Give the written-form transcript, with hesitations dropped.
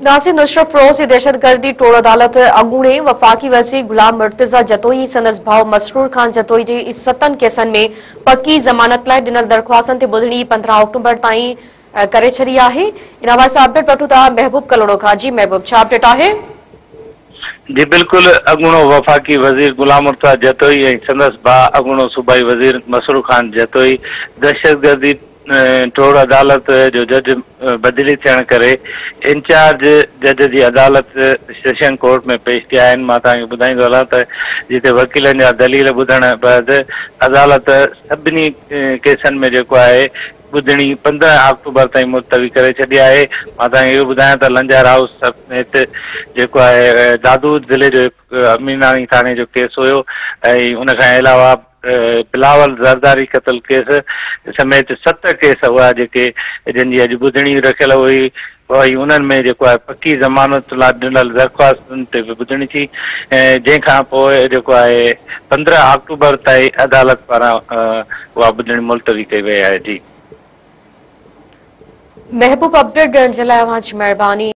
नासिर नुसरत फिरोज दहशतगर्दी टोड़ अदालत अॻूणे वफ़ाक़ी वज़ीर गुलाम मुर्तज़ा जतोई संदसि भाउ मसरूर खान जतोई जे 7 केसनि में पक्की ज़मानत लाइ ॾिनल दरख़्वास्तनि ते ॿुधणी 15 अक्टूबर ताईं करे छॾी आहे। इन हवाले सां अपडेट वठूं था महबूब कलोड़ो खां। जी महबूब, छा अपडेट आहे? जी बिल्कुल, अॻूणो वफ़ाक़ी वज़ीर गुलाम मुर्तज़ा जतोई ऐं संदसि भाउ अॻूणो सूबाई वज़ीर मसरूर खान जतोई दहशतगर्दी टोड़ अदालत जो जज बदिली थियण करे इंचार्ज जज जी अदालत सेशन कोर्ट में पेश किया आहिनि। मां तव्हांखे ॿुधाईंदो हलां त जिते वकीलनि जा दलील ॿुधण बैदि अदालत सभिनी केसनि में जेको आहे ॿुधणी 15 अक्टूबर ताईं मुलतवी करे छॾी आहे। मां तव्हांखे इहो ॿुधायां त लंजार हाउस समेत जेको आहे दादूद ज़िले जो अमीनाणी थाणे जो केस हुयो ऐं उनखां अलावा बिलावल ज़रदारी क़तल केस समेत 7 केस हुआ जेके जिन जी अॼु ॿुधणी रखियल हुई। वरी उन्हनि में जेको आहे पक्की ज़मानत लाइ ॾिनल दरख़्वास्तुनि ते बि ॿुधणी थी ऐं जंहिंखां पोइ जेको आहे 15 अक्टूबर ताईं अदालत पारां उहा ॿुधणी मुलतवी कई वई आहे। जी महबूब, अपडेट ॾियण जे लाइ अव्हां जी महिरबानी।